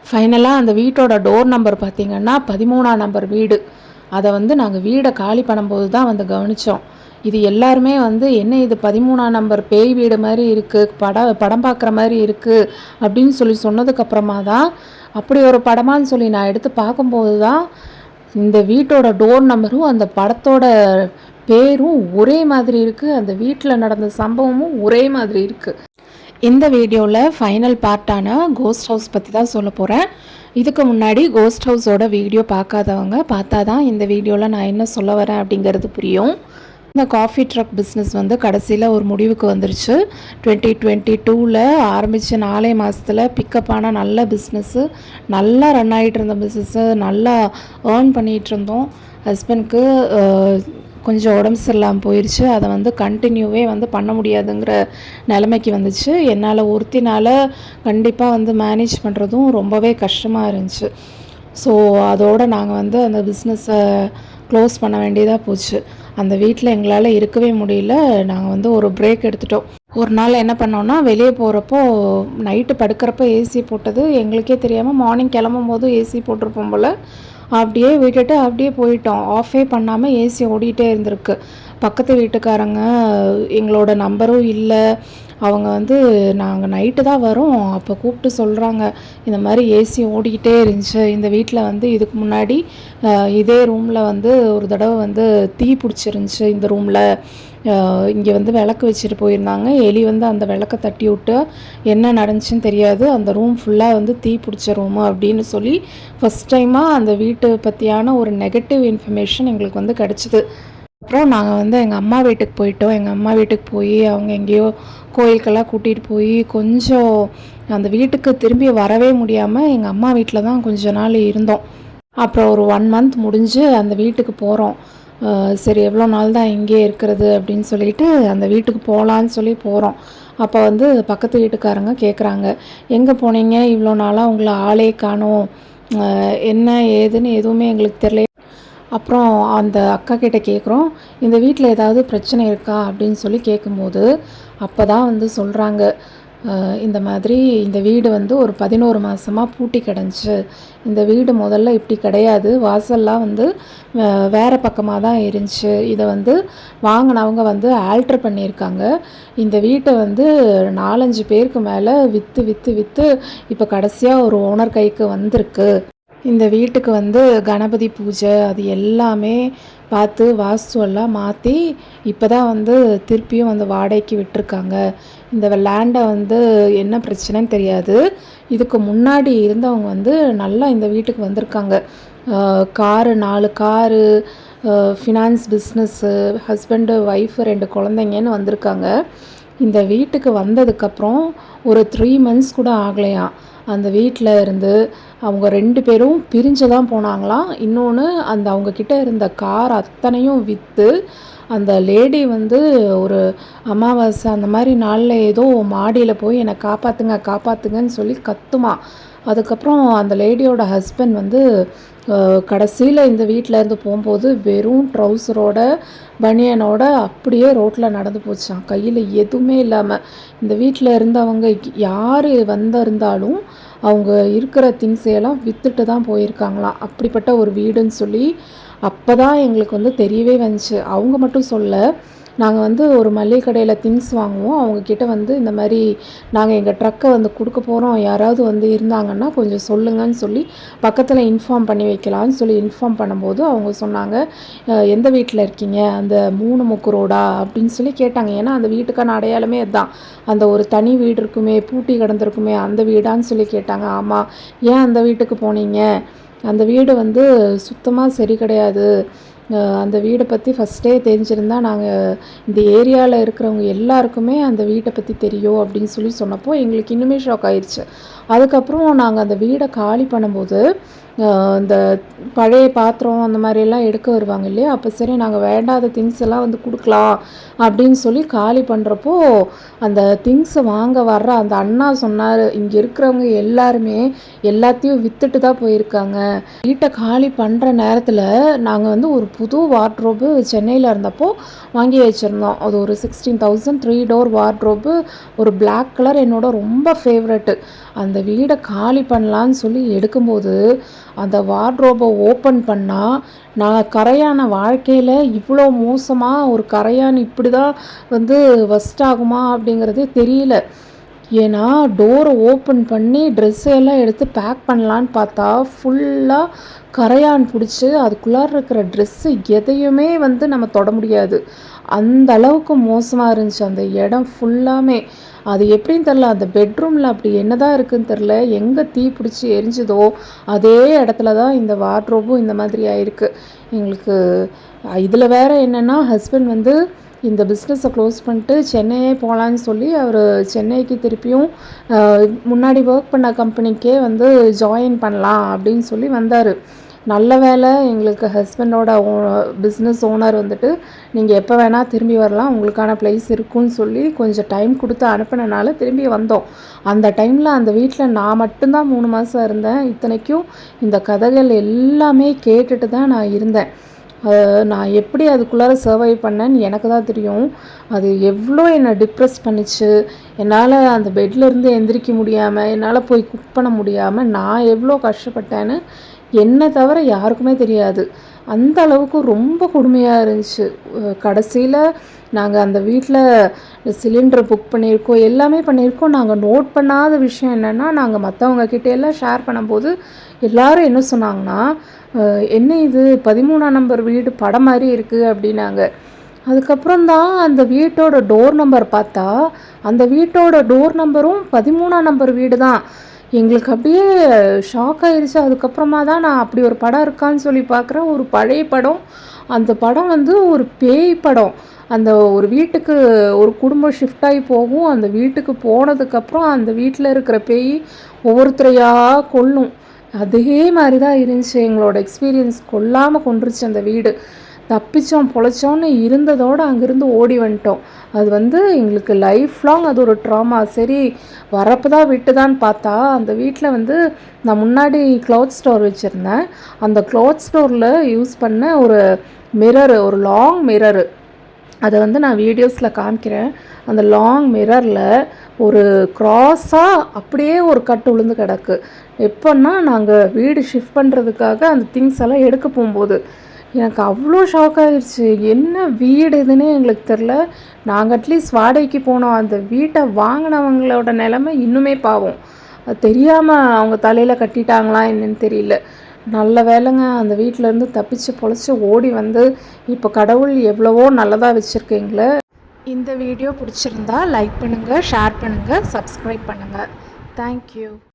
ஃபைனலாக அந்த வீட்டோட டோர் நம்பர் பார்த்திங்கன்னா 13ஆம் நம்பர் வீடு. அதை வந்து நாங்கள் வீடை காலி பண்ணும்போது தான் வந்து கவனித்தோம். இது எல்லாருமே வந்து என்ன இது 13ஆம் நம்பர் பேய் வீடு மாதிரி இருக்குது, படம் பார்க்குற மாதிரி இருக்குது அப்படின்னு சொன்னதுக்கப்புறமா தான், அப்படி ஒரு படமான்னு சொல்லி நான் எடுத்து பார்க்கும்போது தான் இந்த வீட்டோட டோர் நம்பரும் அந்த படத்தோட பேரும் ஒரே மாதிரி இருக்குது, அந்த வீட்டில் நடந்த சம்பவமும் ஒரே மாதிரி இருக்குது. இந்த வீடியோவில் ஃபைனல் பார்ட்டான கோஸ்ட் ஹவுஸ் பற்றி தான் சொல்ல போகிறேன். இதுக்கு முன்னாடி கோஸ்ட் ஹவுஸோட வீடியோ பார்க்காதவங்க பார்த்தா தான் இந்த வீடியோவில் நான் என்ன சொல்ல வரேன் அப்படிங்கிறது புரியும். இந்த காஃபி ட்ரக் பிஸ்னஸ் வந்து கடைசியில் ஒரு முடிவுக்கு வந்துருச்சு. 2022ல் ஆரம்பித்த 4 மாதத்தில் பிக்கப்பான நல்ல பிஸ்னஸ்ஸு, நல்லா ரன் ஆகிட்டு இருந்த பிஸ்னஸ்ஸு, நல்லா ஏர்ன் பண்ணிகிட்டு இருந்தோம். ஹஸ்பண்ட்க்கு கொஞ்சம் உடம்பு சரியில்லாமல் போயிடுச்சு. அதை வந்து கண்டினியூவே வந்து பண்ண முடியாதுங்கிற நிலைமைக்கு வந்துச்சு. என்னால் ஒருத்தினால் கண்டிப்பாக வந்து மேனேஜ் பண்ணுறதும் ரொம்பவே கஷ்டமாக இருந்துச்சு. ஸோ அதோடு நாங்கள் வந்து அந்த பிஸ்னஸை க்ளோஸ் பண்ண வேண்டியதாக போச்சு. அந்த வீட்டில் எங்களால் இருக்கவே முடியல. நாங்கள் வந்து ஒரு பிரேக் எடுத்துட்டோம். ஒரு நாள் என்ன பண்ணோன்னா, வெளியே போகிறப்போ நைட்டு படுக்கிறப்ப ஏசி போட்டது எங்களுக்கே தெரியாமல் மார்னிங் கிளம்பும் போதும் ஏசி போட்டிருப்போம் போல். அப்படியே விட்டுட்டு அப்படியே போயிட்டோம். ஆஃபே பண்ணாமல் ஏசி ஓடிட்டே இருந்திருக்கு. பக்கத்து வீட்டுக்காரங்க எங்களோட நம்பரும் இல்லை. அவங்க வந்து நாங்கள் நைட்டு தான் வரோம், அப்போ கூப்பிட்டு சொல்கிறாங்க, இந்த மாதிரி ஏசி ஓடிக்கிட்டே இருந்துச்சு. இந்த வீட்டில் வந்து இதுக்கு முன்னாடி இதே ரூமில் வந்து ஒரு தடவை வந்து தீ பிடிச்சிருந்துச்சு. இந்த ரூமில் இங்கே வந்து விளக்கு வச்சுட்டு போயிருந்தாங்க. எலி வந்து அந்த விளக்கை தட்டி விட்டு என்ன நடந்துச்சுன்னு தெரியாது, அந்த ரூம் ஃபுல்லாக வந்து தீ பிடிச்ச ரூமு அப்படின்னு சொல்லி ஃபஸ்ட் டைமாக அந்த வீட்டை பற்றியான ஒரு நெகட்டிவ் இன்ஃபர்மேஷன் எங்களுக்கு வந்து கிடச்சிது. அப்புறம் நாங்கள் வந்து எங்கள் அம்மா வீட்டுக்கு போயிட்டோம். எங்கள் அம்மா வீட்டுக்கு போய் அவங்க எங்கேயோ கோயிலுக்கெல்லாம் கூட்டிகிட்டு போய் கொஞ்சம் அந்த வீட்டுக்கு திரும்பி வரவே முடியாமல் எங்கள் அம்மா வீட்டில் தான் கொஞ்ச நாள் இருந்தோம். அப்புறம் ஒரு 1 மந்த் முடிஞ்சு அந்த வீட்டுக்கு போகிறோம். சரி எவ்வளோ நாள் தான் இங்கே இருக்கிறது அப்படின்னு சொல்லிட்டு அந்த வீட்டுக்கு போகலான்னு சொல்லி போகிறோம். அப்போ வந்து பக்கத்து வீட்டுக்காரங்க கேட்குறாங்க, எங்கே போனீங்க இவ்வளோ நாளாக, உங்களை ஆளே காணோம், என்ன ஏதுன்னு எதுவுமே எங்களுக்கு தெரியல. அப்புறம் அந்த அக்கா கிட்டே கேட்குறோம், இந்த வீட்டில் ஏதாவது பிரச்சனை இருக்கா அப்படின்னு சொல்லி கேட்கும்போது அப்போ தான் வந்து சொல்கிறாங்க, இந்த மாதிரி இந்த வீடு வந்து ஒரு 11 மாதமாக பூட்டி கிடந்துச்சு. இந்த வீடு முதல்ல இப்படி கிடையாது, வாசல்லாம் வந்து வேறு பக்கமாக தான் இருந்துச்சு. இதை வந்து வாங்கினவங்க வந்து ஆல்ட்ரு பண்ணியிருக்காங்க. இந்த வீட்டை வந்து 4-5 பேருக்கு மேலே விற்று விற்று விற்று இப்போ கடைசியாக ஒரு ஓனர் கைக்கு வந்திருக்கு. இந்த வீட்டுக்கு வந்து கணபதி பூஜை அது எல்லாமே பார்த்து வாஸ்து எல்லாம் மாற்றி இப்போ தான் வந்து திருப்பியும் வந்து வாடகைக்கு விட்டுருக்காங்க. இந்த லேண்டை வந்து என்ன பிரச்சனைன்னு தெரியாது. இதுக்கு முன்னாடி இருந்தவங்க வந்து நல்லா இந்த வீட்டுக்கு வந்திருக்காங்க. Car 4 car, finance business, husband wife 2 குழந்தைங்கன்னு வந்திருக்காங்க. இந்த வீட்டுக்கு வந்ததுக்கப்புறம் ஒரு 3 மந்த்ஸ் கூட ஆகலையாம். அந்த வீட்டில் இருந்து அவங்க 2 பேரும் பிரிஞ்சு தான் போனாங்களாம். இன்னொன்று அந்த அவங்கக்கிட்ட இருந்த கார் அத்தனையும் விற்று அந்த லேடி வந்து ஒரு அமாவாசை அந்த மாதிரி நாளில் ஏதோ மாடியில் போய் என்னை காப்பாற்றுங்க காப்பாற்றுங்கன்னு சொல்லி கத்துமா. அதுக்கப்புறம் அந்த லேடியோட ஹஸ்பண்ட் வந்து கடைசியில் இந்த வீட்டிலேருந்து போகும்போது வெறும் ட்ரௌசரோட பனியனோட அப்படியே ரோட்டில் நடந்து போச்சான், கையில் எதுவுமே இல்லாமல். இந்த வீட்டில் இருந்தவங்க யார் வந்திருந்தாலும் அவங்க இருக்கிற திங்ஸையெல்லாம் விற்றுட்டு தான் போயிருக்காங்களாம். அப்படிப்பட்ட ஒரு வீடுன்னு சொல்லி அப்போ தான் எங்களுக்கு வந்து தெரியவே வந்துச்சு. அவங்க மட்டும் சொல்ல, நாங்கள் வந்து ஒரு மளிகை கடையில் திங்ஸ் வாங்குவோம். அவங்கக்கிட்ட வந்து இந்த மாதிரி நாங்கள் எங்கள் ட்ரக்கை வந்து கொடுக்க போகிறோம், யாராவது வந்து இருந்தாங்கன்னா கொஞ்சம் சொல்லுங்கன்னு சொல்லி பக்கத்தில் இன்ஃபார்ம் பண்ணி வைக்கலான்னு சொல்லி இன்ஃபார்ம் பண்ணும்போது அவங்க சொன்னாங்க, எந்த வீட்டில் இருக்கீங்க, அந்த 3 முக்கு ரோடா அப்படின்னு சொல்லி கேட்டாங்க. ஏன்னா அந்த வீட்டுக்கான அடையாளமே அதுதான், அந்த ஒரு தனி வீடு இருக்குமே பூட்டி கிடந்திருக்குமே அந்த வீடான்னு சொல்லி கேட்டாங்க. ஆமாம். ஏன் அந்த வீட்டுக்கு போனீங்க, அந்த வீடு வந்து சுத்தமாக சரி கிடையாது, அந்த வீடை பற்றி ஃபஸ்ட்டே தெரிஞ்சிருந்தா நாங்கள் இந்த ஏரியாவில் இருக்கிறவங்க எல்லாருக்குமே அந்த வீட்டை பற்றி தெரியும் அப்படின்னு சொல்லி சொன்னப்போ எங்களுக்கு இன்னுமே ஷாக் ஆயிடுச்சு. அதுக்கப்புறம் நாங்கள் அந்த வீடை காலி பண்ணும்போது இந்த பழைய பாத்திரம் அந்த மாதிரியெல்லாம் எடுக்க வருவாங்க இல்லையா, அப்போ சரி நாங்கள் வேண்டாத திங்ஸ் எல்லாம் வந்து கொடுக்கலாம் அப்படின்னு சொல்லி காலி பண்ணுறப்போ அந்த திங்ஸை வாங்க வர்ற அந்த அண்ணா சொன்னார், இங்கே இருக்கிறவங்க எல்லாருமே எல்லாத்தையும் விற்றுட்டு தான் போயிருக்காங்க. வீட்டை காலி பண்ணுற நேரத்தில் நாங்கள் வந்து ஒரு புது வார்ட்ரோபு சென்னையில் இருந்தப்போ வாங்கி வச்சுருந்தோம். அது ஒரு 16,000 3 டோர் வார்ட்ரோபு, ஒரு பிளாக் கலர் என்னோட ரொம்ப ஃபேவரெட்டு. அந்த வீடை காலி பண்ணலான்னு சொல்லி எடுக்கும்போது அந்த வார்ட்ரோபை ஓப்பன் பண்ணால் நான் கரையான வாழ்க்கையில் இவ்வளோ மோசமாக ஒரு கரையான் இப்படி தான் வந்து வஸ்ட் ஆகுமா அப்படிங்கிறதே தெரியல. ஏன்னா டோரை ஓப்பன் பண்ணி ட்ரெஸ்ஸெல்லாம் எடுத்து பேக் பண்ணலான்னு பார்த்தா ஃபுல்லாக கரையான் பிடிச்சி அதுக்குள்ளார இருக்கிற ட்ரெஸ்ஸு எதையுமே வந்து நம்ம தொட முடியாது. அந்த அளவுக்கு மோசமாக இருந்துச்சு அந்த இடம் ஃபுல்லாமே. அது எப்படின்னு தெரில, அந்த பெட்ரூமில் அப்படி என்ன தான் இருக்குதுன்னு தெரில, எங்கே தீ பிடிச்சி எரிஞ்சுதோ அதே இடத்துல தான் இந்த வார்ட்ரோபும் இந்த மாதிரி ஆயிருக்கு எங்களுக்கு. இதில் வேறு என்னென்னா ஹஸ்பண்ட் வந்து இந்த பிஸ்னஸை க்ளோஸ் பண்ணிட்டு சென்னையே போகலான்னு சொல்லி அவர் சென்னைக்கு திருப்பியும் முன்னாடி ஒர்க் பண்ண கம்பெனிக்கே வந்து ஜாயின் பண்ணலாம் அப்படின்னு சொல்லி வந்தார். நல்ல வேலை எங்களுக்கு ஹஸ்பண்டோட பிஸ்னஸ் ஓனர் வந்துட்டு நீங்கள் எப்போ வேணால் திரும்பி வரலாம், உங்களுக்கான ப்ளேஸ் இருக்குன்னு சொல்லி கொஞ்சம் டைம் கொடுத்து அனுப்பினனால திரும்பி வந்தோம். அந்த டைமில் அந்த வீட்டில் நான் மட்டும்தான் 3 மாதம் இருந்தேன். இத்தனைக்கும் இந்த கதைகள் எல்லாமே கேட்டுட்டு தான் நான் இருந்தேன். நான் எப்படி அதுக்குள்ளார சர்வைவ் பண்ணேன்னு எனக்கு தான் தெரியும். அது எவ்வளோ என்னை டிப்ரெஸ் பண்ணிச்சு. என்னால் அந்த பெட்லேருந்து எந்திரிக்க முடியாமல், என்னால் போய் குக் பண்ண முடியாமல் நான் எவ்வளோ கஷ்டப்பட்டேன்னு என்னை தவிர யாருக்குமே தெரியாது. அந்த அளவுக்கு ரொம்ப கொடுமையாக இருந்துச்சு. கடைசியில் நாங்கள் அந்த வீட்டில் சிலிண்டர் புக் பண்ணியிருக்கோம், எல்லாமே பண்ணியிருக்கோம். நாங்கள் நோட் பண்ணாத விஷயம் என்னென்னா, நாங்கள் மற்றவங்க கிட்டேயெல்லாம் ஷேர் பண்ணும்போது எல்லோரும் என்ன சொன்னாங்கன்னா, என்ன இது 13ஆம் நம்பர் வீடு படம் மாதிரி இருக்குது அப்படின்னாங்க. அதுக்கப்புறம் தான் அந்த வீட்டோட டோர் நம்பர் பார்த்தா அந்த வீட்டோட டோர் நம்பரும் 13ஆம் நம்பர் வீடு தான். எங்களுக்கு அப்படியே ஷாக் ஆயிடுச்சு. அதுக்கப்புறமா தான் நான் அப்படி ஒரு படம் இருக்கான்னு சொல்லி பார்க்குறேன். ஒரு பழைய படம். அந்த படம் வந்து ஒரு பேய் படம். அந்த ஒரு வீட்டுக்கு ஒரு குடும்பம் ஷிஃப்ட் ஆகி போகும். அந்த வீட்டுக்கு போனதுக்கப்புறம் அந்த வீட்டில் இருக்கிற பேய் ஒவ்வொருத்தரையாக கொல்லும். அதே மாதிரி தான் இருந்துச்சு எங்களோட எக்ஸ்பீரியன்ஸ். கொல்லாமல் கொண்டுருச்சு அந்த வீடு. தப்பிச்சோம் பொழைச்சோன்னு இருந்ததோடு அங்கேருந்து ஓடி வந்துட்டோம். அது வந்து எங்களுக்கு லைஃப் லாங் அது ஒரு ட்ராமா. சரி வரப்பு தான் விட்டுதான்னு பார்த்தா அந்த வீட்டில் வந்து நான் முன்னாடி க்ளாத் ஸ்டோர் வச்சுருந்தேன். அந்த க்ளாத் ஸ்டோரில் யூஸ் பண்ண ஒரு மிரரு, ஒரு லாங் மிரரு, அதை வந்து நான் வீடியோஸில் காமிக்கிறேன். அந்த லாங் மிரரில் ஒரு க்ராஸாக அப்படியே ஒரு கட்டு விழுந்து கிடக்கு. எப்போன்னா நாங்கள் வீடு ஷிஃப்ட் பண்ணுறதுக்காக அந்த திங்ஸ் எல்லாம் எடுக்க போகும்போது எனக்கு அவ்வளோ ஷாக் ஆகிடுச்சு. என்ன வீடு இதுன்னே எங்களுக்கு தெரில. நாங்கள் அட்லீஸ்ட் வாடகைக்கு போனோம். அந்த வீட்டை வாங்கினவங்களோட நிலைமை இன்னுமே பாவம். அது தெரியாமல் அவங்க தலையில் கட்டிட்டாங்களா என்னன்னு தெரியல. நல்ல வேலைங்க அந்த வீட்டிலேருந்து தப்பிச்சு பொழைச்சி ஓடி வந்து இப்போ கடவுள் எவ்வளவோ நல்லதாக வச்சுருக்கீங்களே. இந்த வீடியோ பிடிச்சிருந்தா லைக் பண்ணுங்கள், ஷேர் பண்ணுங்கள், சப்ஸ்கிரைப் பண்ணுங்கள். தேங்க்யூ.